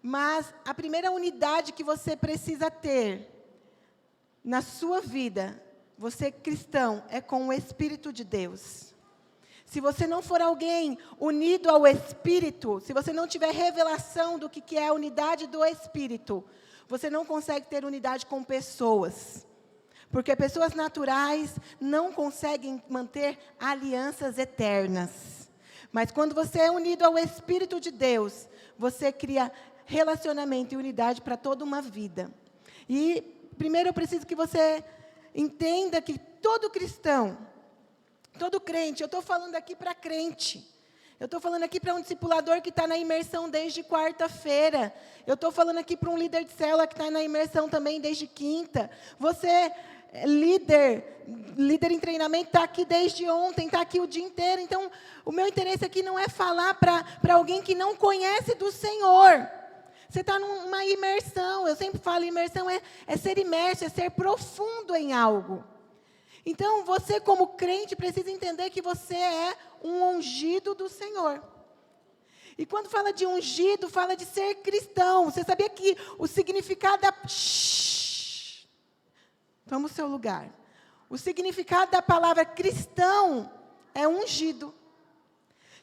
Mas a primeira unidade que você precisa ter na sua vida, você cristão, é com o Espírito de Deus. Se você não for alguém unido ao Espírito, se você não tiver revelação do que é a unidade do Espírito, você não consegue ter unidade com pessoas. Porque pessoas naturais não conseguem manter alianças eternas. Mas quando você é unido ao Espírito de Deus, você cria relacionamento e unidade para toda uma vida. E primeiro eu preciso que você entenda que todo cristão, todo crente, eu estou falando aqui para crente. Eu estou falando aqui para um discipulador que está na imersão desde quarta-feira. Eu estou falando aqui para um líder de célula que está na imersão também desde quinta. Você, líder em treinamento, está aqui desde ontem, está aqui o dia inteiro. Então, o meu interesse aqui não é falar para alguém que não conhece do Senhor. Você está numa imersão. Eu sempre falo, imersão é ser imerso, é ser profundo em algo. Então, você como crente precisa entender que você é um ungido do Senhor. E quando fala de ungido, fala de ser cristão. Você sabia que o significado da... Toma o seu lugar. O significado da palavra cristão é ungido.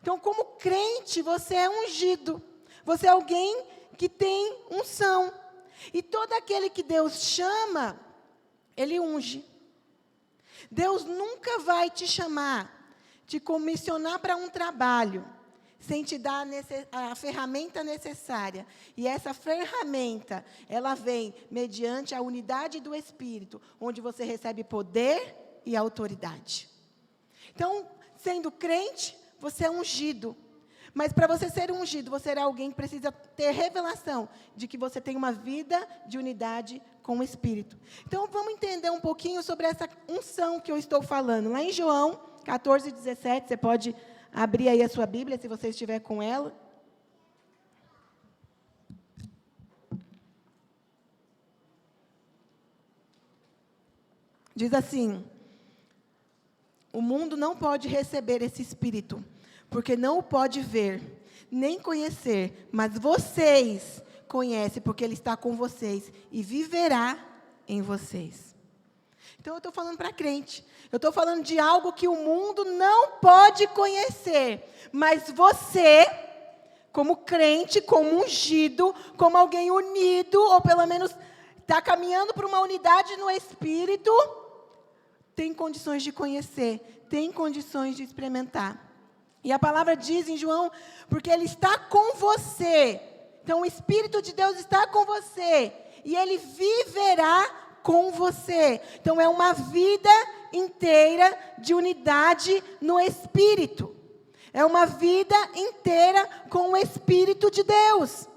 Então, como crente, você é ungido. Você é alguém que tem unção. E todo aquele que Deus chama, Ele unge. Deus nunca vai te chamar, te comissionar para um trabalho, sem te dar a ferramenta necessária. E essa ferramenta, ela vem mediante a unidade do Espírito, onde você recebe poder e autoridade. Então, sendo crente, você é ungido. Mas para você ser ungido, você é alguém que precisa ter revelação de que você tem uma vida de unidade com o Espírito. Então, vamos entender um pouquinho sobre essa unção que eu estou falando. Lá em João 14, 17, você pode abrir aí a sua Bíblia, se você estiver com ela. Diz assim: o mundo não pode receber esse Espírito, porque não o pode ver, nem conhecer, mas vocês conhecem, porque Ele está com vocês e viverá em vocês. Então, eu estou falando para crente. Eu estou falando de algo que o mundo não pode conhecer, mas você, como crente, como ungido, como alguém unido, ou pelo menos está caminhando para uma unidade no Espírito, tem condições de conhecer, tem condições de experimentar. E a palavra diz em João, porque Ele está com você. Então, o Espírito de Deus está com você. E Ele viverá com você. Então, é uma vida inteira de unidade no Espírito. É uma vida inteira com o Espírito de Deus.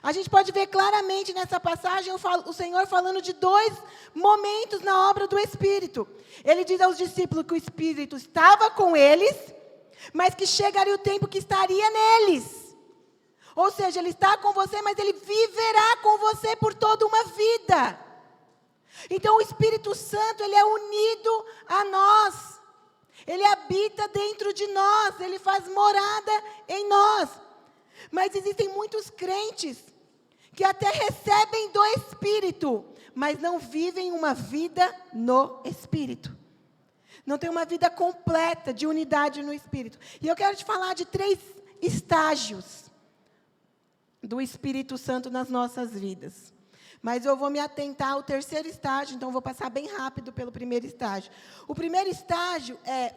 A gente pode ver claramente nessa passagem o Senhor falando de dois momentos na obra do Espírito. Ele diz aos discípulos que o Espírito estava com eles, mas que chegaria o tempo que estaria neles. Ou seja, Ele está com você, mas Ele viverá com você por toda uma vida. Então, o Espírito Santo, Ele é unido a nós. Ele habita dentro de nós, Ele faz morada em nós. Mas existem muitos crentes que até recebem do Espírito, mas não vivem uma vida no Espírito. Não tem uma vida completa de unidade no Espírito. E eu quero te falar de 3 estágios do Espírito Santo nas nossas vidas. Mas eu vou me atentar ao 3º estágio, então vou passar bem rápido pelo 1º estágio. O 1º estágio é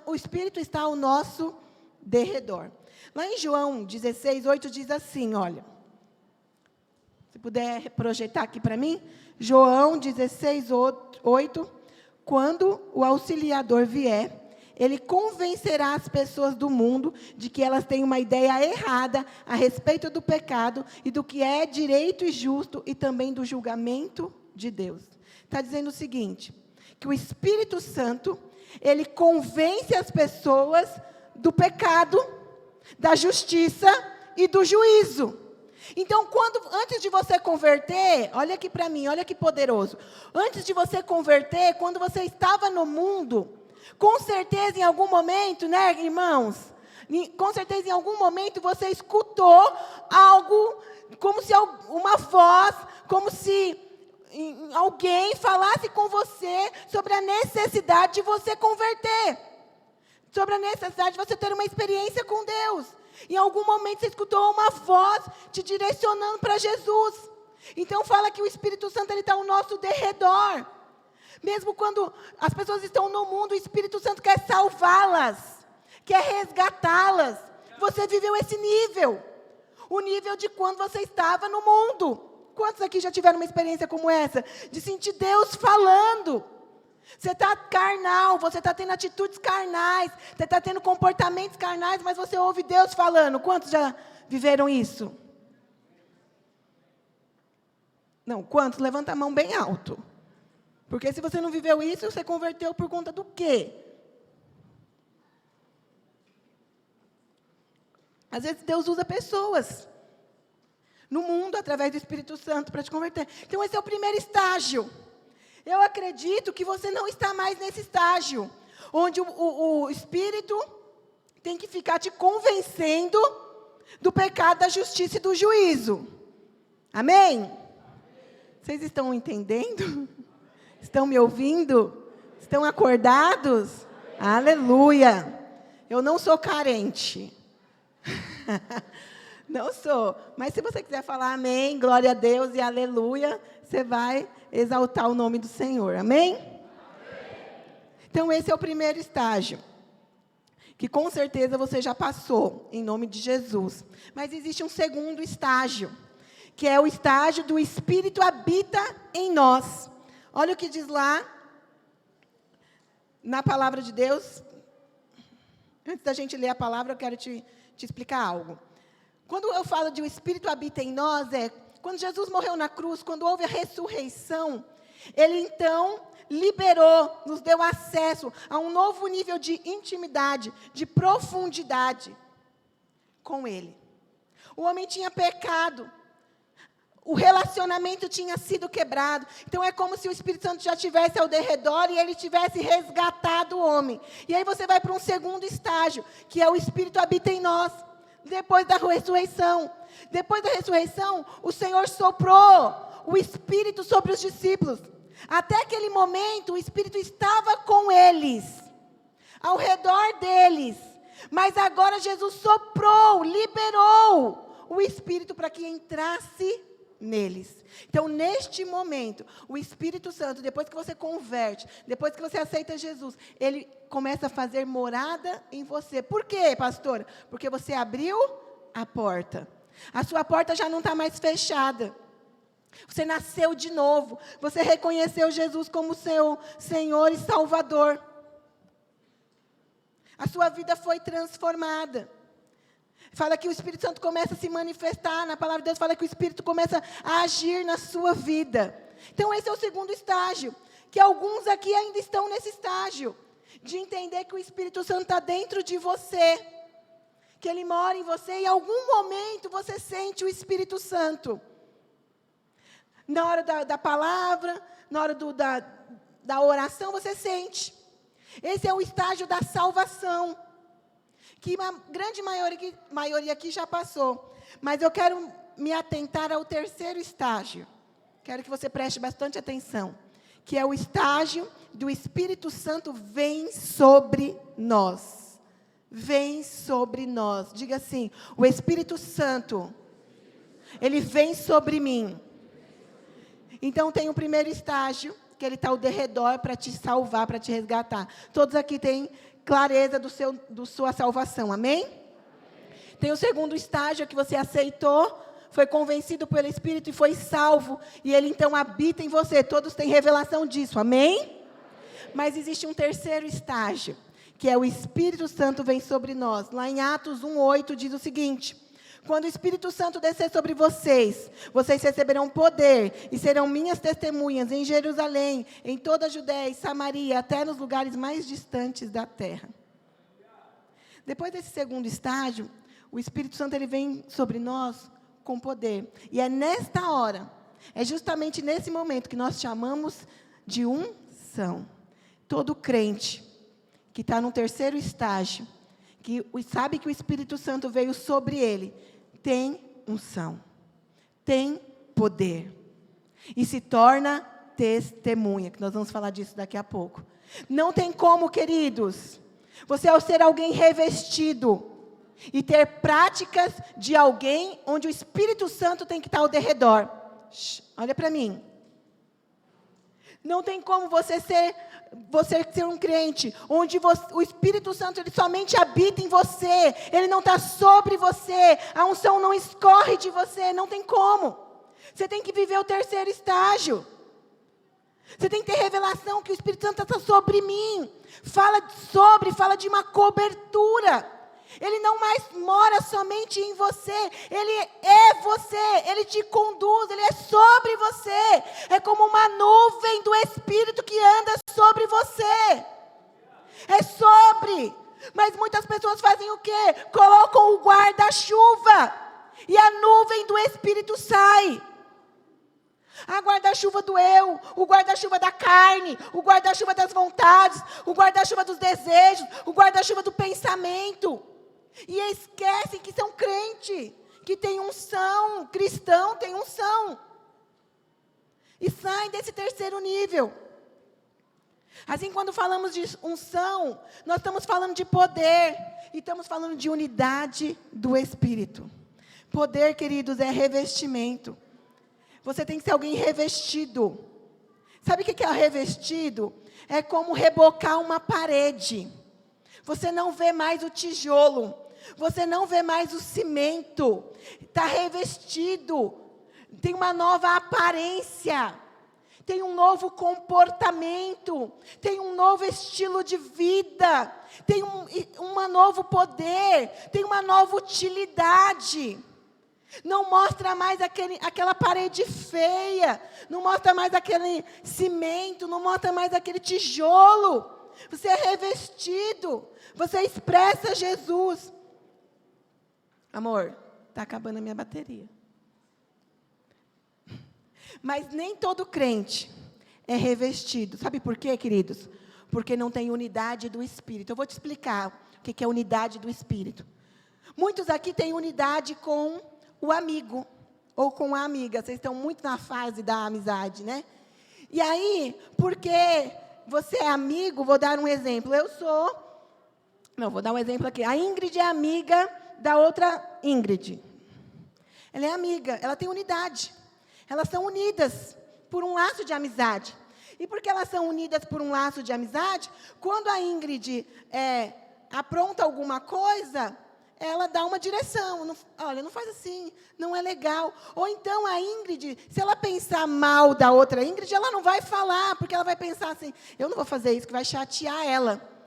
o Espírito está ao nosso derredor. Lá em João 16, 8 diz assim, olha. Se puder projetar aqui para mim. João 16, 8. Quando o auxiliador vier, ele convencerá as pessoas do mundo de que elas têm uma ideia errada a respeito do pecado e do que é direito e justo e também do julgamento de Deus. Está dizendo o seguinte, que o Espírito Santo, ele convence as pessoas do pecado, da justiça e do juízo. Então, antes de você converter, olha aqui para mim, olha que poderoso. Antes de você converter, quando você estava no mundo, com certeza em algum momento, né, irmãos? Com certeza em algum momento você escutou algo como se uma voz, como se alguém falasse com você sobre a necessidade de você converter, sobre a necessidade de você ter uma experiência com Deus. Em algum momento você escutou uma voz te direcionando para Jesus. Então fala que o Espírito Santo está ao nosso derredor. Mesmo quando as pessoas estão no mundo, o Espírito Santo quer salvá-las, quer resgatá-las. Você viveu esse nível, o nível de quando você estava no mundo. Quantos aqui já tiveram uma experiência como essa? De sentir Deus falando. Você está carnal, você está tendo atitudes carnais, você está tendo comportamentos carnais, mas você ouve Deus falando. Quantos já viveram isso? Não, quantos? Levanta a mão bem alto. Porque se você não viveu isso, você converteu por conta do quê? Às vezes Deus usa pessoas no mundo, através do Espírito Santo, para te converter. Então esse é o primeiro estágio. Eu acredito que você não está mais nesse estágio, onde o Espírito tem que ficar te convencendo do pecado, da justiça e do juízo. Amém? Vocês estão entendendo? Estão me ouvindo? Estão acordados? Aleluia! Eu não sou carente. Não sou. Mas se você quiser falar amém, glória a Deus e aleluia, você vai exaltar o nome do Senhor. Amém? Amém. Então esse é o primeiro estágio, que com certeza você já passou, em nome de Jesus. Mas existe um segundo estágio, que é o estágio do Espírito habita em nós. Olha o que diz lá, na palavra de Deus. Antes da gente ler a palavra, eu quero te explicar algo. Quando eu falo de o Espírito habita em nós, quando Jesus morreu na cruz, quando houve a ressurreição, Ele então liberou, nos deu acesso a um novo nível de intimidade, de profundidade com Ele. O homem tinha pecado, o relacionamento tinha sido quebrado. Então é como se o Espírito Santo já estivesse ao derredor e Ele tivesse resgatado o homem. E aí você vai para um segundo estágio, que é o Espírito habita em nós. Depois da ressurreição. Depois da ressurreição, o Senhor soprou o Espírito sobre os discípulos. Até aquele momento, o Espírito estava com eles, ao redor deles. Mas agora Jesus soprou, liberou o Espírito para que entrasse neles. Então, neste momento, o Espírito Santo, depois que você converte, depois que você aceita Jesus, ele começa a fazer morada em você. Por quê, pastora? Porque você abriu a porta. A sua porta já não está mais fechada. Você nasceu de novo. Você reconheceu Jesus como seu Senhor e Salvador. A sua vida foi transformada. Fala que o Espírito Santo começa a se manifestar, na palavra de Deus fala que o Espírito começa a agir na sua vida. Então esse é o segundo estágio, que alguns aqui ainda estão nesse estágio, de entender que o Espírito Santo está dentro de você, que Ele mora em você, e em algum momento você sente o Espírito Santo. Na hora da palavra, na hora da oração, você sente. Esse é o estágio da salvação, que a grande maioria aqui já passou. Mas eu quero me atentar ao terceiro estágio. Quero que você preste bastante atenção. Que é o estágio do Espírito Santo vem sobre nós. Vem sobre nós. Diga assim, o Espírito Santo, ele vem sobre mim. Então tem o primeiro estágio, que ele está ao derredor para te salvar, para te resgatar. Todos aqui têm clareza do sua salvação, amém? Tem o segundo estágio, que você aceitou, foi convencido pelo Espírito e foi salvo, e Ele então habita em você. Todos têm revelação disso, amém? Mas existe um terceiro estágio, que é o Espírito Santo vem sobre nós. Lá em Atos 1:8 diz o seguinte: quando o Espírito Santo descer sobre vocês, vocês receberão poder e serão minhas testemunhas em Jerusalém, em toda a Judéia e Samaria, até nos lugares mais distantes da terra. Depois desse segundo estágio, o Espírito Santo ele vem sobre nós com poder. E é nesta hora, é justamente nesse momento que nós chamamos de unção. Todo crente que está no terceiro estágio, que sabe que o Espírito Santo veio sobre ele, tem unção. tem poder. E se torna testemunha, que nós vamos falar disso daqui a pouco. Não tem como, queridos, você ao ser alguém revestido e ter práticas de alguém onde o Espírito Santo tem que estar ao derredor. Olha para mim. Não tem como você ser um crente, onde o Espírito Santo ele somente habita em você, ele não está sobre você, a unção não escorre de você, não tem como. Você tem que viver o terceiro estágio. Você tem que ter revelação que o Espírito Santo está sobre mim. Fala de uma cobertura. Ele não mais mora somente em você, ele é você, ele te conduz, ele é sobre você. É como uma nuvem do Espírito que anda sobre você. É sobre. Mas muitas pessoas fazem o quê? Colocam o guarda-chuva e a nuvem do Espírito sai. A guarda-chuva do eu, o guarda-chuva da carne, o guarda-chuva das vontades, o guarda-chuva dos desejos, o guarda-chuva do pensamento. E esquecem que são crente, que tem unção, cristão tem unção. E saem desse terceiro nível. Assim, quando falamos de unção, nós estamos falando de poder, e estamos falando de unidade do Espírito. Poder, queridos, é revestimento. Você tem que ser alguém revestido. Sabe o que é revestido? É como rebocar uma parede. Você não vê mais o tijolo. Você não vê mais o cimento. Está revestido. Tem uma nova aparência. Tem um novo comportamento. Tem um novo estilo de vida. Tem um novo poder. Tem uma nova utilidade. Não mostra mais aquela parede feia. Não mostra mais aquele cimento. Não mostra mais aquele tijolo. Você é revestido. Você expressa Jesus. Amor, está acabando a minha bateria. Mas nem todo crente é revestido. Sabe por quê, queridos? Porque não tem unidade do Espírito. Eu vou te explicar o que é unidade do Espírito. Muitos aqui têm unidade com o amigo ou com a amiga. Vocês estão muito na fase da amizade, né? E aí, porque você é amigo, vou dar um exemplo. Vou dar um exemplo aqui. A Ingrid é amiga da outra Ingrid. Ela é amiga, ela tem unidade. Elas são unidas por um laço de amizade. E porque elas são unidas por um laço de amizade, quando a Ingrid apronta alguma coisa, ela dá uma direção. Olha, não faz assim, não é legal. Ou então a Ingrid, se ela pensar mal da outra Ingrid, ela não vai falar, porque ela vai pensar assim, eu não vou fazer isso, que vai chatear ela.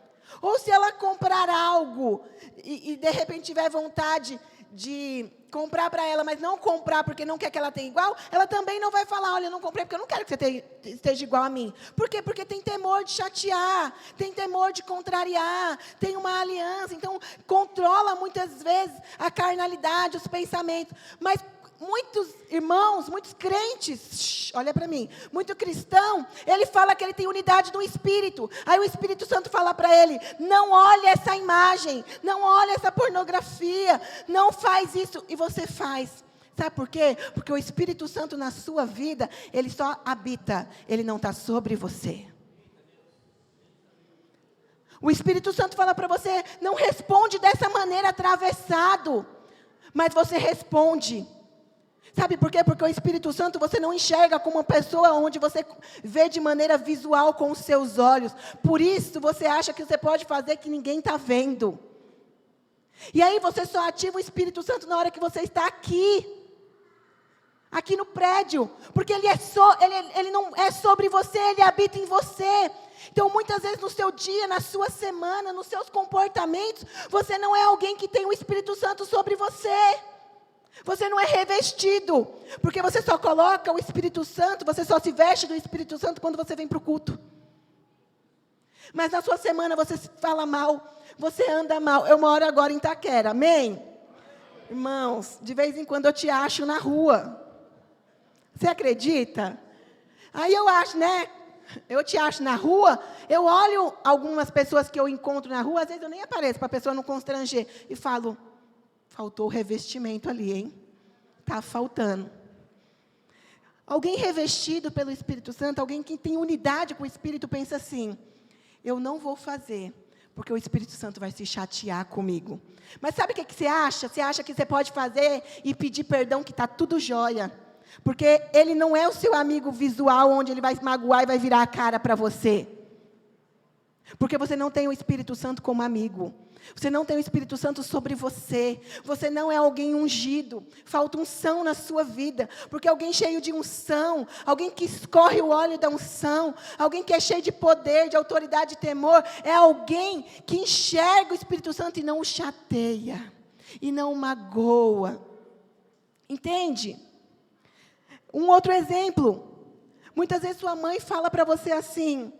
Ou se ela comprar algo e de repente tiver vontade de comprar para ela, mas não comprar porque não quer que ela tenha igual, ela também não vai falar, olha, eu não comprei porque eu não quero que você esteja igual a mim. Por quê? Porque tem temor de chatear, tem temor de contrariar, tem uma aliança, então controla muitas vezes a carnalidade, os pensamentos. Mas muitos irmãos, muitos crentes, olha para mim, muito cristão, ele fala que ele tem unidade do Espírito. Aí o Espírito Santo fala para ele, não olhe essa imagem, não olhe essa pornografia, não faz isso, e você faz. Sabe por quê? Porque o Espírito Santo na sua vida, ele só habita, ele não está sobre você. O Espírito Santo fala para você, não responde dessa maneira atravessado, mas você responde. Sabe por quê? Porque o Espírito Santo você não enxerga como uma pessoa onde você vê de maneira visual com os seus olhos. Por isso você acha que você pode fazer que ninguém está vendo. E aí você só ativa o Espírito Santo na hora que você está aqui no prédio. Porque ele não é sobre você, ele habita em você. Então muitas vezes no seu dia, na sua semana, nos seus comportamentos, você não é alguém que tem o Espírito Santo sobre você. Você não é revestido, porque você só coloca o Espírito Santo, você só se veste do Espírito Santo quando você vem para o culto. Mas na sua semana você fala mal, você anda mal. Eu moro agora em Itaquera, amém? Irmãos, de vez em quando eu te acho na rua. Você acredita? Aí eu acho, né? Eu te acho na rua, eu olho algumas pessoas que eu encontro na rua, às vezes eu nem apareço para a pessoa não constranger, e falo, faltou o revestimento ali, hein? Está faltando. Alguém revestido pelo Espírito Santo, alguém que tem unidade com o Espírito, pensa assim: eu não vou fazer, porque o Espírito Santo vai se chatear comigo. Mas sabe o que você acha? Você acha que você pode fazer e pedir perdão, que está tudo jóia. Porque ele não é o seu amigo visual, onde ele vai magoar e vai virar a cara para você. Porque você não tem o Espírito Santo como amigo. Você não tem o Espírito Santo sobre você. Você não é alguém ungido. Falta unção na sua vida. Porque alguém cheio de unção, alguém que escorre o óleo da unção, alguém que é cheio de poder, de autoridade e temor, é alguém que enxerga o Espírito Santo e não o chateia, e não o magoa. Entende? Um outro exemplo. Muitas vezes sua mãe fala para você assim,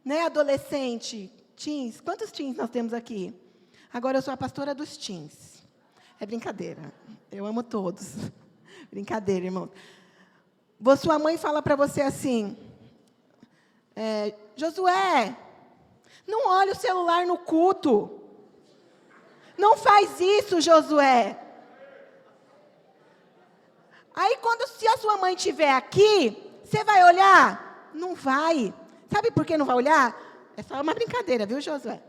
né, adolescente, teens, quantos teens nós temos aqui? Agora eu sou a pastora dos teens. É brincadeira, eu amo todos. Brincadeira, irmão. Sua mãe fala para você assim, Josué, não olhe o celular no culto. Não faz isso, Josué. Aí, se a sua mãe estiver aqui, você vai olhar? Não vai. Sabe por que não vai olhar? É só uma brincadeira, viu, Josué?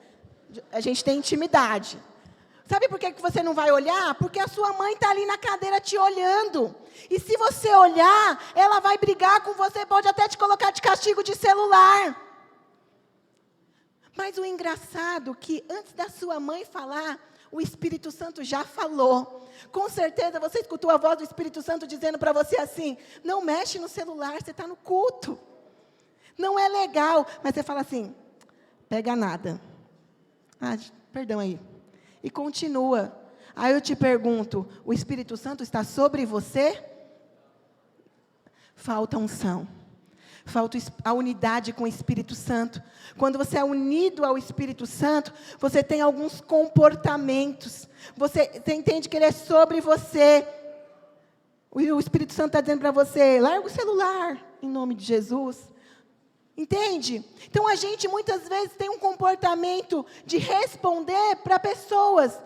A gente tem intimidade. Sabe por que você não vai olhar? Porque a sua mãe está ali na cadeira te olhando. E se você olhar, ela vai brigar com você, pode até te colocar de castigo de celular. Mas o engraçado é que antes da sua mãe falar, o Espírito Santo já falou. Com certeza você escutou a voz do Espírito Santo dizendo para você assim: não mexe no celular, você está no culto. Não é legal. Mas você fala assim: pega nada. Perdão aí. E continua. Aí eu te pergunto: o Espírito Santo está sobre você? Falta unção. Falta a unidade com o Espírito Santo. Quando você é unido ao Espírito Santo, você tem alguns comportamentos. Você entende que Ele é sobre você. O Espírito Santo está dizendo para você: larga o celular, em nome de Jesus. Entende? Então, a gente muitas vezes tem um comportamento de responder para pessoas,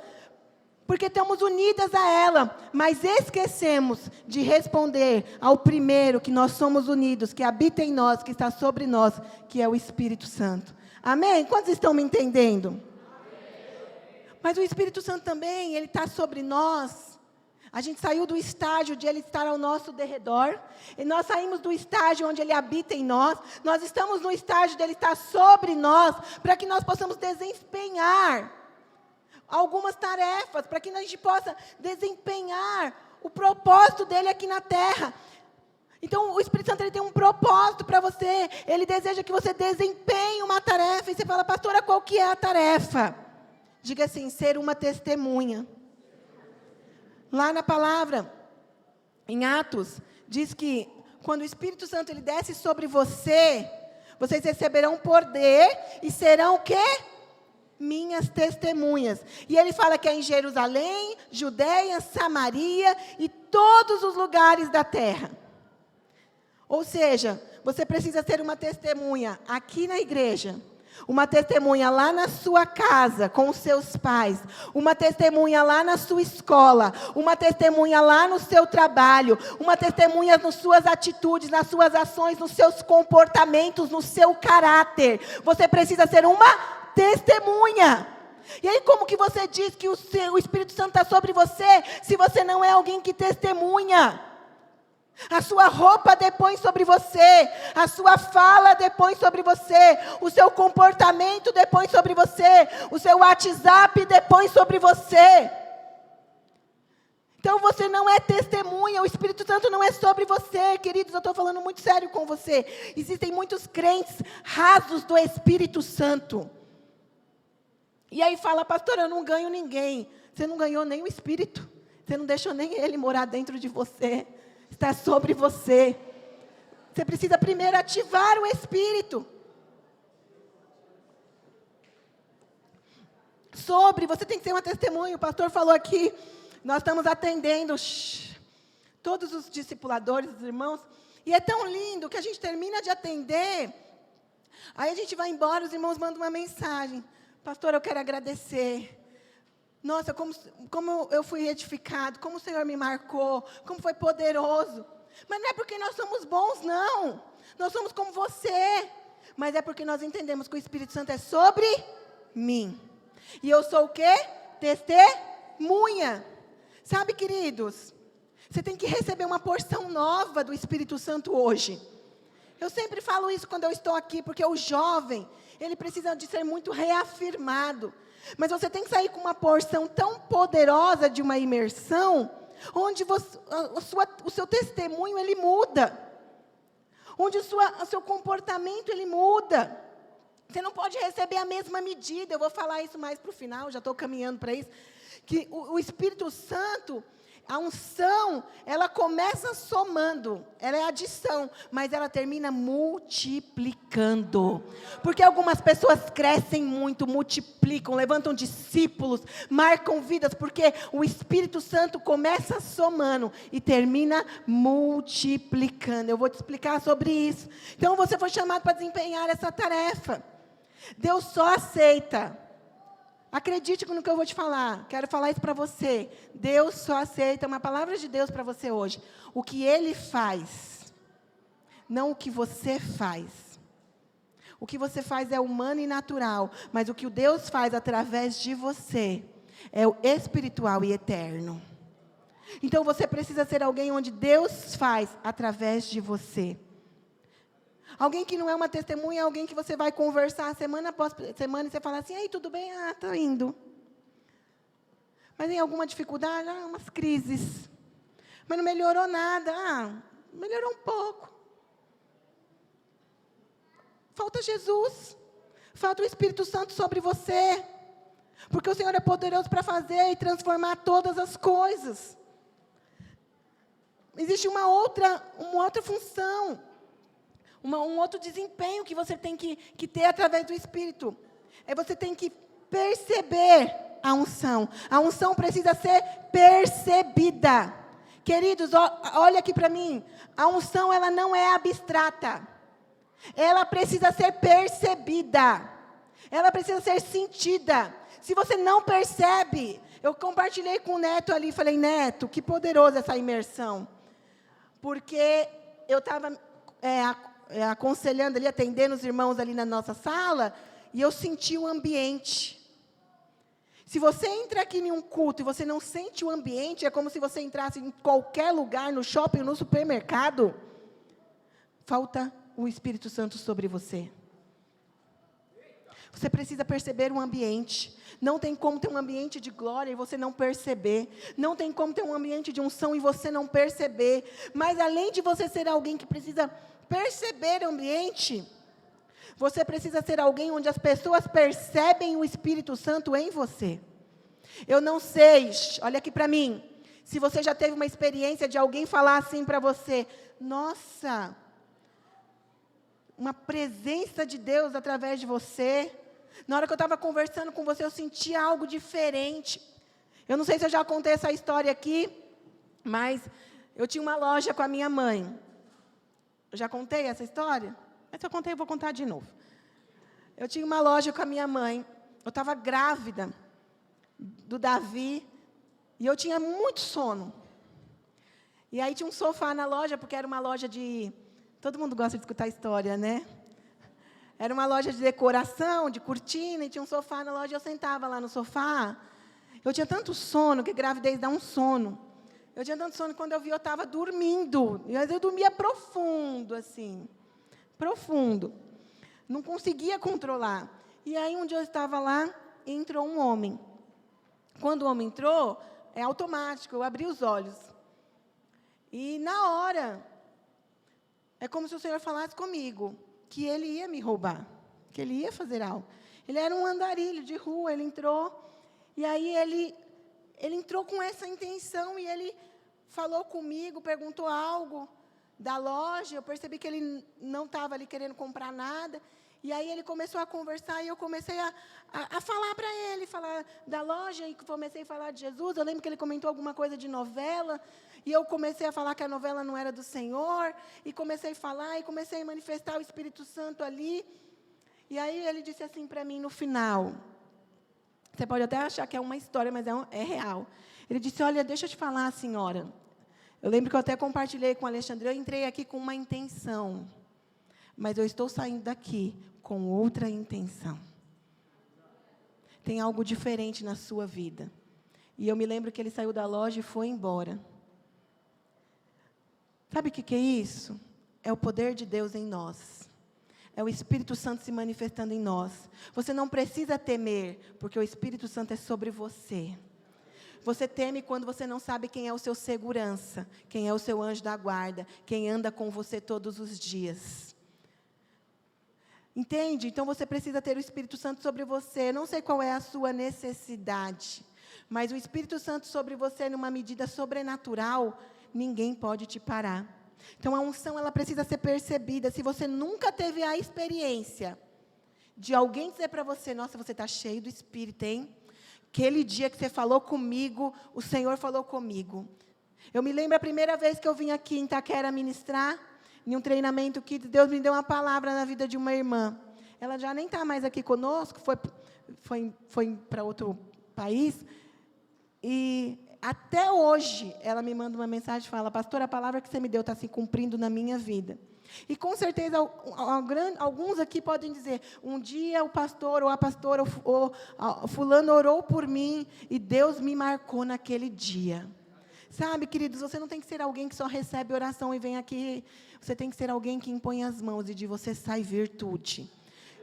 porque estamos unidas a ela, mas esquecemos de responder ao primeiro que nós somos unidos, que habita em nós, que está sobre nós, que é o Espírito Santo. Amém? Quantos estão me entendendo? Mas o Espírito Santo também, ele está sobre nós. A gente saiu do estágio de Ele estar ao nosso derredor, e nós saímos do estágio onde Ele habita em nós, nós estamos no estágio de Ele estar sobre nós, para que nós possamos desempenhar algumas tarefas, para que a gente possa desempenhar o propósito dEle aqui na terra. Então, o Espírito Santo, ele tem um propósito para você, Ele deseja que você desempenhe uma tarefa, e você fala: pastora, qual que é a tarefa? Diga assim: ser uma testemunha. Lá na palavra, em Atos, diz que quando o Espírito Santo ele desce sobre você, vocês receberão poder e serão o quê? Minhas testemunhas. E ele fala que é em Jerusalém, Judeia, Samaria e todos os lugares da terra. Ou seja, você precisa ser uma testemunha aqui na igreja, uma testemunha lá na sua casa, com os seus pais, uma testemunha lá na sua escola, uma testemunha lá no seu trabalho, uma testemunha nas suas atitudes, nas suas ações, nos seus comportamentos, no seu caráter. Você precisa ser uma testemunha. E aí, como que você diz que o Espírito Santo está sobre você, se você não é alguém que testemunha? A sua roupa depõe sobre você, a sua fala depõe sobre você, o seu comportamento depõe sobre você, o seu WhatsApp depõe sobre você. Então você não é testemunha, o Espírito Santo não é sobre você, queridos, eu estou falando muito sério com você. Existem muitos crentes rasos do Espírito Santo. E aí fala: pastor, eu não ganho ninguém. Você não ganhou nem o Espírito, você não deixou nem ele morar dentro de você. Está sobre você. Você precisa primeiro ativar o Espírito. Você tem que ser uma testemunha. O pastor falou aqui, nós estamos atendendo todos os discipuladores, os irmãos, e é tão lindo que a gente termina de atender, aí a gente vai embora, os irmãos mandam uma mensagem: pastor, eu quero agradecer Nossa, como eu fui edificado, como o Senhor me marcou, como foi poderoso. Mas não é porque nós somos bons, não. Nós somos como você. Mas é porque nós entendemos que o Espírito Santo é sobre mim. E eu sou o quê? Testemunha. Sabe, queridos? Você tem que receber uma porção nova do Espírito Santo hoje. Eu sempre falo isso quando eu estou aqui, porque o jovem, ele precisa de ser muito reafirmado. Mas você tem que sair com uma porção tão poderosa de uma imersão, onde o seu testemunho, ele muda. Onde o seu comportamento, ele muda. Você não pode receber a mesma medida. Eu vou falar isso mais para o final, já estou caminhando para isso. Que o Espírito Santo, a unção, ela começa somando, ela é adição, mas ela termina multiplicando. Porque algumas pessoas crescem muito, multiplicam, levantam discípulos, marcam vidas, porque o Espírito Santo começa somando e termina multiplicando. Eu vou te explicar sobre isso. Então você foi chamado para desempenhar essa tarefa. Deus só aceita. Acredite no que eu vou te falar. Quero falar isso para você. Deus só aceita, uma palavra de Deus para você hoje. O que Ele faz, não o que você faz. O que você faz é humano e natural, mas o que o Deus faz através de você é o espiritual e eterno. Então você precisa ser alguém onde Deus faz através de você. Alguém que não é uma testemunha, é alguém que você vai conversar semana após semana e você fala assim, aí, tudo bem? Ah, estou indo. Mas tem alguma dificuldade? Ah, umas crises. Mas não melhorou nada. Ah, melhorou um pouco. Falta Jesus. Falta o Espírito Santo sobre você. Porque o Senhor é poderoso para fazer e transformar todas as coisas. Existe uma outra função. Um outro desempenho que você tem que ter através do Espírito. Você tem que perceber a unção. A unção precisa ser percebida. Queridos, olha aqui para mim. A unção, ela não é abstrata. Ela precisa ser percebida. Ela precisa ser sentida. Se você não percebe, eu compartilhei com o Neto ali, falei, Neto, que poderosa essa imersão. Porque eu estava aconselhando ali, atendendo os irmãos ali na nossa sala, e eu senti o ambiente. Se você entra aqui em um culto e você não sente o ambiente, é como se você entrasse em qualquer lugar, no shopping, no supermercado, falta o Espírito Santo sobre você. Você precisa perceber o ambiente. Não tem como ter um ambiente de glória e você não perceber. Não tem como ter um ambiente de unção e você não perceber. Mas além de você ser alguém que precisa perceber o ambiente, você precisa ser alguém onde as pessoas percebem o Espírito Santo em você. Eu não sei, olha aqui para mim, se você já teve uma experiência de alguém falar assim para você, nossa, uma presença de Deus através de você. Na hora que eu estava conversando com você, eu senti algo diferente. Eu não sei se eu já contei essa história aqui, mas eu tinha uma loja com a minha mãe. Eu já contei essa história? Mas se eu contei, eu vou contar de novo. Eu tinha uma loja com a minha mãe. Eu estava grávida do Davi. E eu tinha muito sono. E aí tinha um sofá na loja, porque era uma loja de... Todo mundo gosta de escutar história, né? Era uma loja de decoração, de cortina, e tinha um sofá na loja. Eu sentava lá no sofá. Eu tinha tanto sono, que gravidez dá um sono. Eu tinha tanto sono que quando eu vi, eu estava dormindo. Mas eu dormia profundo, assim. Profundo. Não conseguia controlar. E aí, um dia eu estava lá, e entrou um homem. Quando o homem entrou, é automático, eu abri os olhos. E, na hora, é como se o Senhor falasse comigo, que Ele ia me roubar, que Ele ia fazer algo. Ele era um andarilho de rua, ele entrou, e aí ele entrou com essa intenção, e ele falou comigo, perguntou algo da loja, eu percebi que ele não estava ali querendo comprar nada, e aí ele começou a conversar, e eu comecei a falar para ele, falar da loja, e comecei a falar de Jesus. Eu lembro que ele comentou alguma coisa de novela, e eu comecei a falar que a novela não era do Senhor, e comecei a falar, e comecei a manifestar o Espírito Santo ali. E aí ele disse assim para mim no final, Você pode até achar que é uma história, mas é real. Ele disse, olha, deixa eu te falar, senhora. Eu lembro que eu até compartilhei com o Alexandre, eu entrei aqui com uma intenção, mas eu estou saindo daqui com outra intenção. Tem algo diferente na sua vida. E eu me lembro que ele saiu da loja e foi embora. Sabe o que é isso? É o poder de Deus em nós. É o Espírito Santo se manifestando em nós. Você não precisa temer, porque o Espírito Santo é sobre você. Você teme quando você não sabe quem é o seu segurança, quem é o seu anjo da guarda, quem anda com você todos os dias. Entende? Então você precisa ter o Espírito Santo sobre você. Não sei qual é a sua necessidade, mas o Espírito Santo sobre você, numa medida sobrenatural, ninguém pode te parar. Então a unção, ela precisa ser percebida. Se você nunca teve a experiência de alguém dizer para você, nossa, você está cheio do Espírito, hein? Aquele dia que você falou comigo, o Senhor falou comigo. Eu me lembro a primeira vez que eu vim aqui em Itaquera ministrar, em um treinamento que Deus me deu uma palavra na vida de uma irmã. Ela já nem está mais aqui conosco, foi para outro país. E até hoje, ela me manda uma mensagem e fala, pastora, a palavra que você me deu está se cumprindo na minha vida. E com certeza, alguns aqui podem dizer, um dia o pastor ou a pastora, ou fulano orou por mim, e Deus me marcou naquele dia. Sabe, queridos, você não tem que ser alguém que só recebe oração e vem aqui. Você tem que ser alguém que impõe as mãos e de você sai virtude.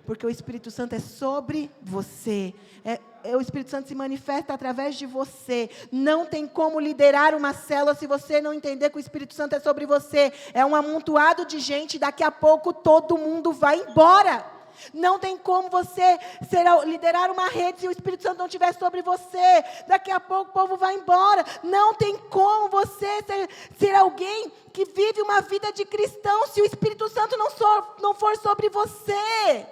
Porque o Espírito Santo é sobre você. O Espírito Santo se manifesta através de você. Não tem como liderar uma célula se você não entender que o Espírito Santo é sobre você. É um amontoado de gente, daqui a pouco todo mundo vai embora. Não tem como você liderar uma rede se o Espírito Santo não estiver sobre você. Daqui a pouco o povo vai embora. Não tem como você ser alguém que vive uma vida de cristão se o Espírito Santo não for sobre você.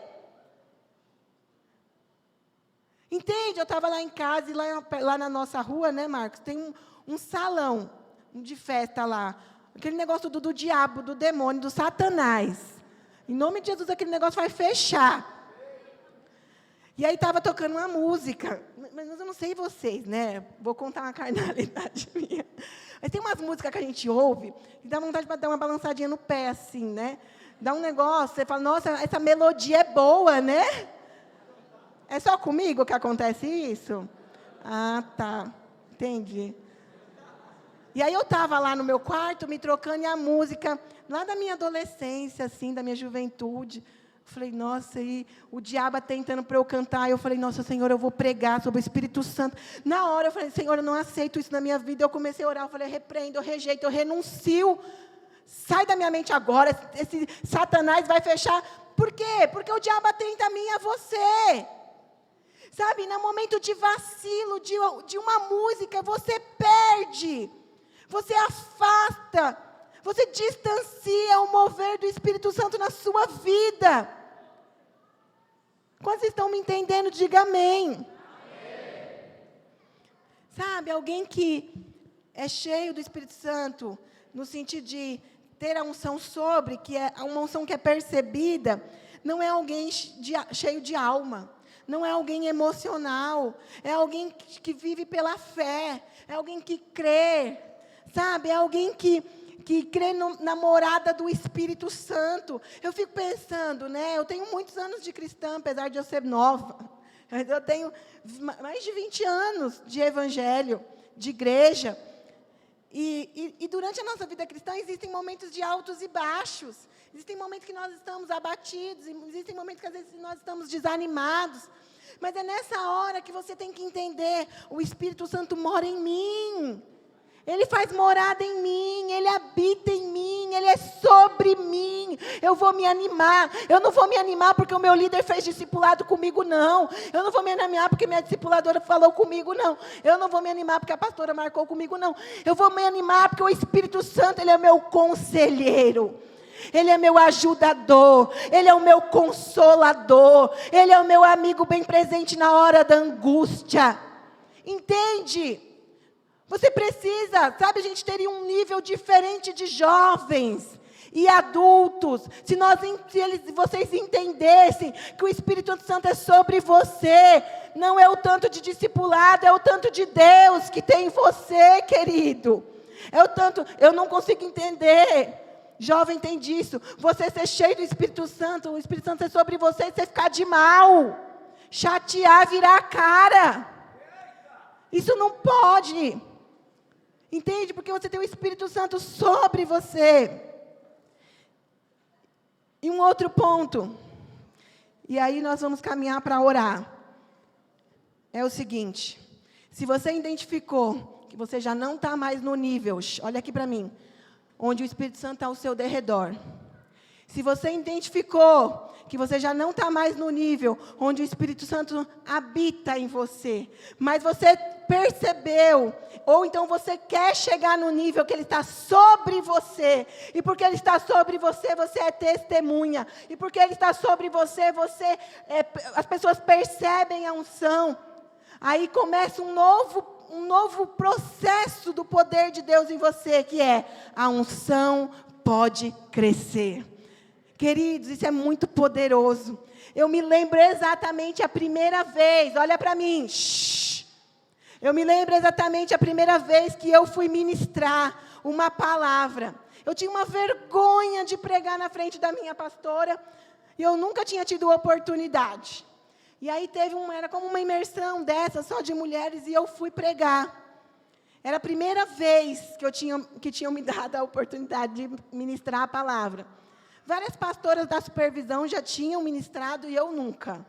Entende? Eu estava lá em casa e lá na nossa rua, né, Marcos, tem um salão de festa lá. Aquele negócio do diabo, do demônio, do Satanás. Em nome de Jesus, aquele negócio vai fechar. E aí estava tocando uma música. Mas eu não sei vocês, né? Vou contar uma carnalidade minha. Mas tem umas músicas que a gente ouve e dá vontade de dar uma balançadinha no pé, assim, né? Dá um negócio, você fala, nossa, essa melodia é boa, né? É só comigo que acontece isso? Ah, tá. Entendi. E aí eu estava lá no meu quarto, me trocando, e a música, lá da minha adolescência, assim, da minha juventude. Eu falei, nossa, e o diabo tentando para eu cantar. Eu falei, nossa, Senhor, eu vou pregar sobre o Espírito Santo. Na hora eu falei, Senhor, eu não aceito isso na minha vida. Eu comecei a orar, eu falei, eu repreendo, eu rejeito, eu renuncio. Sai da minha mente agora, esse Satanás vai fechar. Por quê? Porque o diabo tenta a mim e a você. Sabe, no momento de vacilo, de uma música, você perde. Você afasta, você distancia o mover do Espírito Santo na sua vida. Quando vocês estão me entendendo, diga amém. Amém. Sabe, alguém que é cheio do Espírito Santo, no sentido de ter a unção sobre, que é uma unção que é percebida, não é alguém cheio de alma. Não é alguém emocional. É alguém que vive pela fé. É alguém que crê. Sabe, é alguém que crê na morada do Espírito Santo. Eu fico pensando, né? Eu tenho muitos anos de cristã, apesar de eu ser nova. Eu tenho mais de 20 anos de evangelho, de igreja. E durante a nossa vida cristã existem momentos de altos e baixos. Existem momentos que nós estamos abatidos, existem momentos que às vezes nós estamos desanimados. Mas é nessa hora que você tem que entender, o Espírito Santo mora em mim. Ele faz morada em mim, Ele habita em mim, Ele é sobre mim. Eu vou me animar. Eu não vou me animar porque o meu líder fez discipulado comigo, não. Eu não vou me animar porque minha discipuladora falou comigo, não. Eu não vou me animar porque a pastora marcou comigo, não. Eu vou me animar porque o Espírito Santo, Ele é meu conselheiro. Ele é meu ajudador, Ele é o meu consolador, Ele é o meu amigo bem presente na hora da angústia. Entende? Você precisa, sabe, a gente teria um nível diferente de jovens. E adultos, se vocês entendessem que o Espírito Santo é sobre você, não é o tanto de discipulado, é o tanto de Deus que tem em você, querido. É o tanto, eu não consigo entender. Jovem tem disso, você ser cheio do Espírito Santo, o Espírito Santo é sobre você, você ficar de mal, chatear, virar a cara. Isso não pode. Entende? Porque você tem o Espírito Santo sobre você. E um outro ponto, e aí nós vamos caminhar para orar, é o seguinte: se você identificou que você já não está mais no nível, olha aqui para mim, onde o Espírito Santo está ao seu derredor, se você identificou que você já não está mais no nível onde o Espírito Santo habita em você, mas você percebeu, ou então você quer chegar no nível que Ele está sobre você, e porque Ele está sobre você, você é testemunha, e porque Ele está sobre você, as pessoas percebem a unção, aí começa um novo processo do poder de Deus em você, que é a unção pode crescer. Queridos, isso é muito poderoso. Eu me lembro exatamente a primeira vez, olha para mim, eu me lembro exatamente a primeira vez que eu fui ministrar uma palavra. Eu tinha uma vergonha de pregar na frente da minha pastora, e eu nunca tinha tido oportunidade. E aí era como uma imersão dessa, só de mulheres, e eu fui pregar. Era a primeira vez que tinham me dado a oportunidade de ministrar a palavra. Várias pastoras da supervisão já tinham ministrado e eu nunca.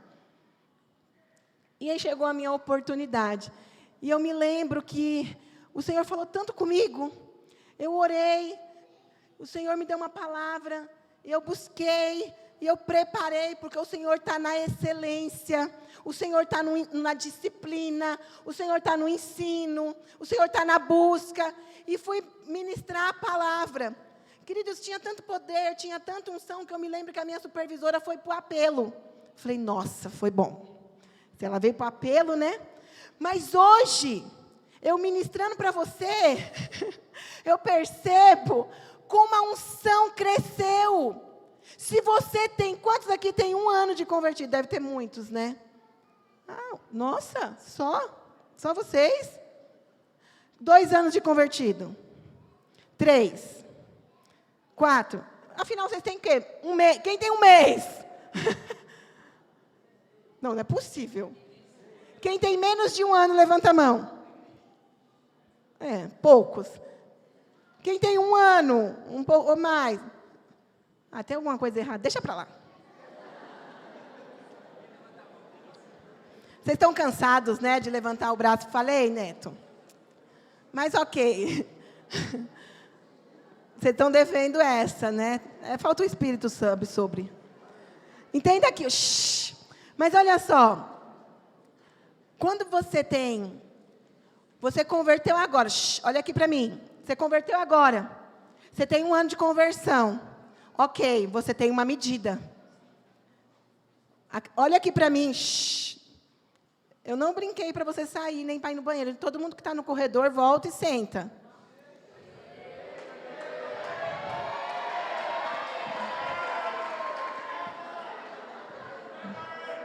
E aí chegou a minha oportunidade. E eu me lembro que o Senhor falou tanto comigo. Eu orei, o Senhor me deu uma palavra, eu busquei, e eu preparei, porque o Senhor está na excelência, o Senhor está na disciplina, o Senhor está no ensino, o Senhor está na busca, e fui ministrar a palavra. Queridos, tinha tanto poder, tinha tanta unção, que eu me lembro que a minha supervisora foi para o apelo. Falei, nossa, foi bom. Se ela veio para o apelo, né? Mas hoje, eu ministrando para você, eu percebo como a unção cresceu. Se você tem, quantos aqui tem 1 ano de convertido? Deve ter muitos, né? Ah, nossa, só vocês? 2 anos de convertido. 3. 4. Afinal, vocês têm o quê? 1 mês. Quem tem 1 mês? Não é possível. Quem tem menos de 1 ano, levanta a mão. Poucos. Quem tem 1 ano, um pouco ou mais. Tem alguma coisa errada? Deixa para lá. Vocês estão cansados, né, de levantar o braço? Falei, Neto? Mas ok. Vocês estão devendo essa, né? Falta o Espírito sobre. Entenda aqui. Mas olha só. Quando você converteu agora. Olha aqui para mim. Você converteu agora. Você tem 1 ano de conversão. Ok, você tem uma medida. Olha aqui para mim. Eu não brinquei para você sair, nem para ir no banheiro. Todo mundo que está no corredor, volta e senta.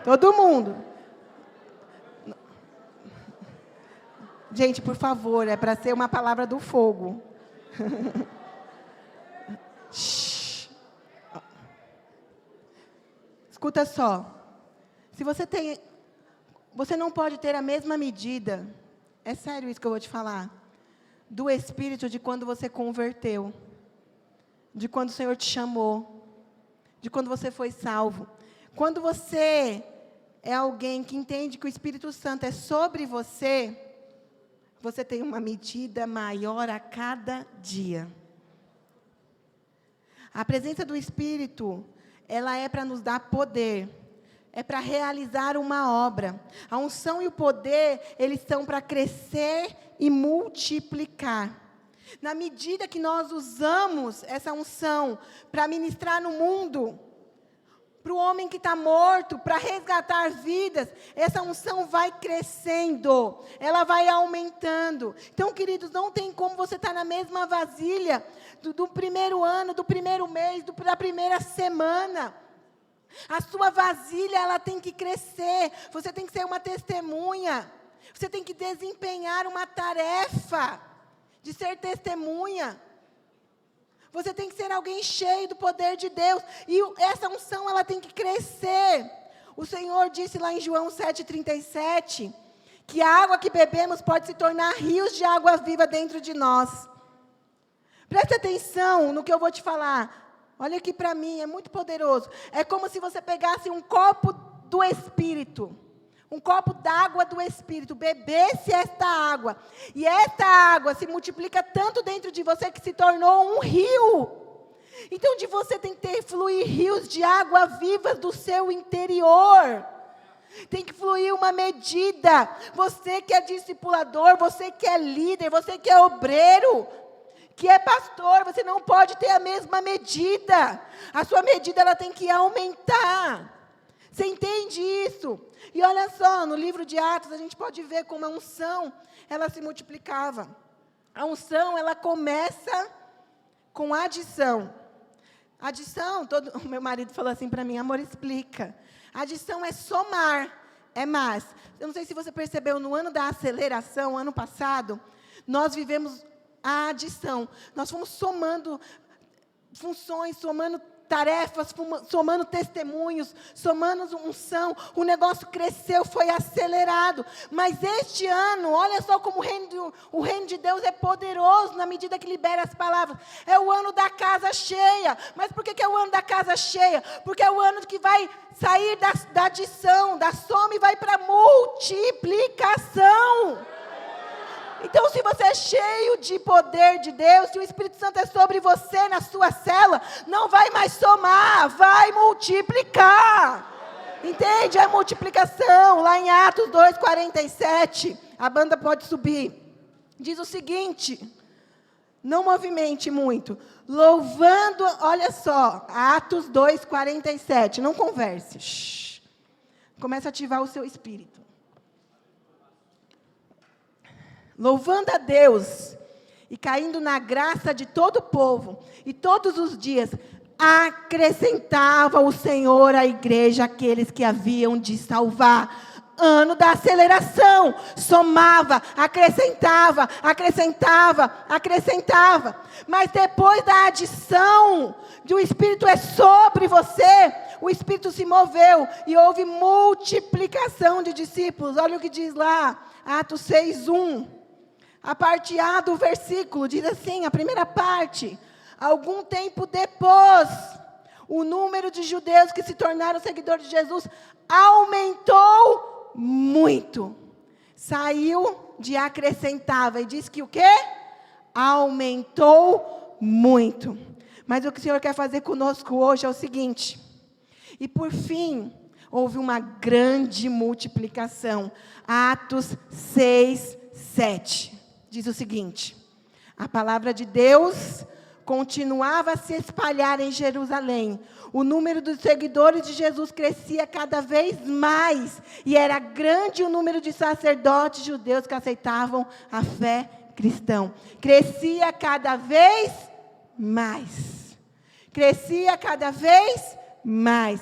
Todo mundo. Gente, por favor, é para ser uma palavra do fogo. Escuta só. Se você não pode ter a mesma medida, é sério isso que eu vou te falar, do Espírito de quando você converteu, de quando o Senhor te chamou, de quando você foi salvo. Quando você é alguém que entende que o Espírito Santo é sobre você, você tem uma medida maior a cada dia. A presença do Espírito, ela é para nos dar poder, é para realizar uma obra. A unção e o poder, eles são para crescer e multiplicar. Na medida que nós usamos essa unção para ministrar no mundo, para o homem que está morto, para resgatar vidas, essa unção vai crescendo, ela vai aumentando. Então, queridos, não tem como você estar na mesma vasilha do primeiro ano, do primeiro mês, da primeira semana. A sua vasilha, ela tem que crescer, você tem que ser uma testemunha, você tem que desempenhar uma tarefa de ser testemunha. Você tem que ser alguém cheio do poder de Deus. E essa unção, ela tem que crescer. O Senhor disse lá em João 7,37, que a água que bebemos pode se tornar rios de água viva dentro de nós. Preste atenção no que eu vou te falar. Olha aqui para mim, é muito poderoso. É como se você pegasse um copo do Espírito. Um copo d'água do Espírito, bebesse esta água, e esta água se multiplica tanto dentro de você que se tornou um rio. Então de você tem que fluir rios de água viva do seu interior. Tem que fluir uma medida. Você que é discipulador, você que é líder, você que é obreiro, que é pastor, você não pode ter a mesma medida. A sua medida, ela tem que aumentar. Você entende isso? E olha só, no livro de Atos, a gente pode ver como a unção, ela se multiplicava. A unção, ela começa com adição. Adição, o meu marido falou assim para mim, amor, explica. Adição é somar, é mais. Eu não sei se você percebeu, no ano da aceleração, ano passado, nós vivemos a adição. Nós fomos somando funções, somando tarefas, somando testemunhos, somando unção, o negócio cresceu, foi acelerado. Mas este ano, olha só como o reino de Deus é poderoso na medida que libera as palavras. É o ano da casa cheia. Mas por que é o ano da casa cheia? Porque é o ano que vai sair da adição, da soma e vai para a multiplicação. Então, se você é cheio de poder de Deus, se o Espírito Santo é sobre você, na sua célula, não vai mais somar, vai multiplicar. Entende? É multiplicação. Lá em Atos 2,47, a banda pode subir. Diz o seguinte, não movimente muito. Louvando, olha só, Atos 2,47, não converse. Shhh. Começa a ativar o seu espírito. Louvando a Deus e caindo na graça de todo o povo, e todos os dias acrescentava o Senhor à igreja aqueles que haviam de salvar. Ano da aceleração, somava, acrescentava, acrescentava, acrescentava. Mas depois da adição, o Espírito é sobre você, o Espírito se moveu e houve multiplicação de discípulos. Olha o que diz lá, Atos 6:1. A parte A do versículo diz assim, a primeira parte: algum tempo depois, o número de judeus que se tornaram seguidores de Jesus aumentou muito. Saiu de acrescentava e diz que o quê? Aumentou muito. Mas o que o Senhor quer fazer conosco hoje é o seguinte: e por fim, houve uma grande multiplicação. Atos 6:7. Diz o seguinte: a palavra de Deus continuava a se espalhar em Jerusalém. O número dos seguidores de Jesus crescia cada vez mais. E era grande o número de sacerdotes judeus que aceitavam a fé cristã. Crescia cada vez mais. Crescia cada vez mais.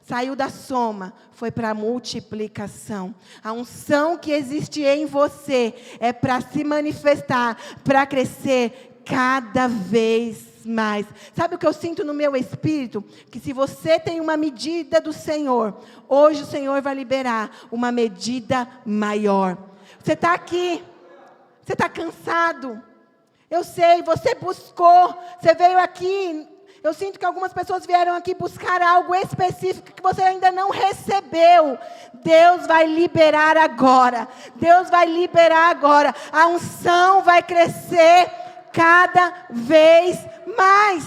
Saiu da soma, foi para a multiplicação. A unção que existe em você é para se manifestar, para crescer cada vez mais. Sabe o que eu sinto no meu espírito? Que se você tem uma medida do Senhor, hoje o Senhor vai liberar uma medida maior. Você está aqui, você está cansado. Eu sei, você buscou, você veio aqui. Eu sinto que algumas pessoas vieram aqui buscar algo específico que você ainda não recebeu. Deus vai liberar agora. Deus vai liberar agora. A unção vai crescer cada vez mais.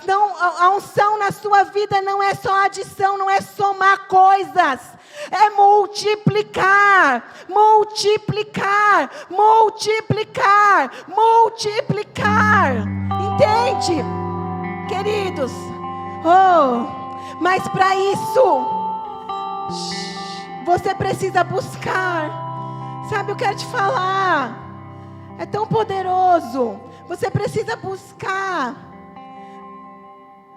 Não, a unção na sua vida não é só adição, não é somar coisas. É multiplicar, multiplicar, multiplicar, multiplicar. Entende? Queridos, Mas para isso, você precisa buscar. Sabe, eu quero te falar. É tão poderoso. Você precisa buscar.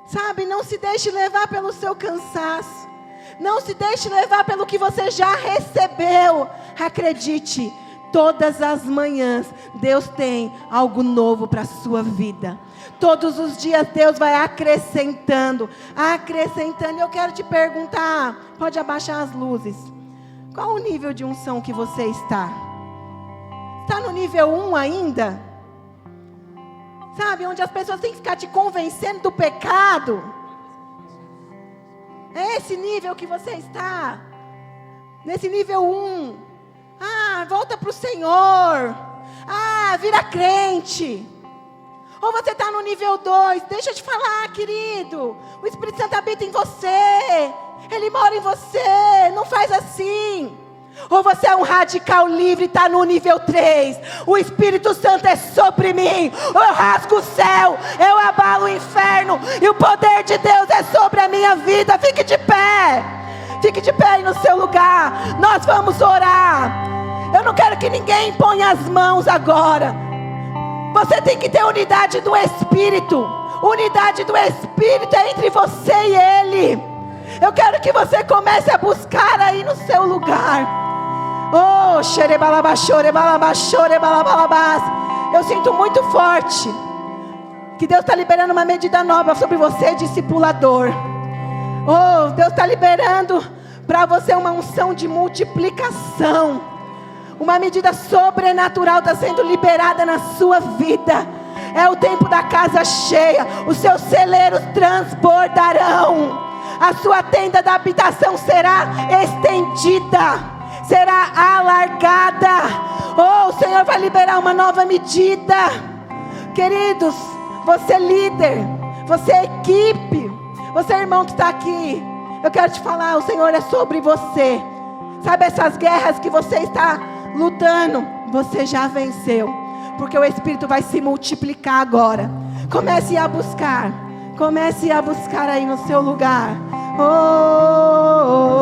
Sabe, não se deixe levar pelo seu cansaço. Não se deixe levar pelo que você já recebeu. Acredite, todas as manhãs Deus tem algo novo para a sua vida. Todos os dias Deus vai acrescentando. Acrescentando. Eu quero te perguntar, pode abaixar as luzes. Qual o nível de unção que você está? Está no nível 1 ainda? Sabe, onde as pessoas têm que ficar te convencendo do pecado? É esse nível que você está? Nesse nível 1. Volta para o Senhor. Vira crente. Ou você está no nível 2. Deixa eu te falar, querido. O Espírito Santo habita em você. Ele mora em você. Não faz assim. Ou você é um radical livre e está no nível 3. O Espírito Santo é sobre mim. Eu rasgo o céu, eu abalo o inferno. E o poder de Deus é sobre a minha vida. Fique de pé. Fique de pé aí no seu lugar. Nós vamos orar. Eu não quero que ninguém ponha as mãos agora. Você tem que ter unidade do Espírito. Unidade do Espírito é entre você e Ele. Eu quero que você comece a buscar aí no seu lugar. Oh, eu sinto muito forte que Deus está liberando uma medida nova sobre você, discipulador. Oh, Deus está liberando para você uma unção de multiplicação. Uma medida sobrenatural está sendo liberada na sua vida. É o tempo da casa cheia. Os seus celeiros transbordarão. A sua tenda da habitação será estendida. Será alargada. Oh, o Senhor vai liberar uma nova medida. Queridos, você é líder, você é equipe, você é irmão que está aqui. Eu quero te falar, o Senhor é sobre você. Sabe essas guerras que você está lutando? Você já venceu. Porque o Espírito vai se multiplicar agora. Comece a buscar. Comece a buscar aí no seu lugar. Oh, oh, oh.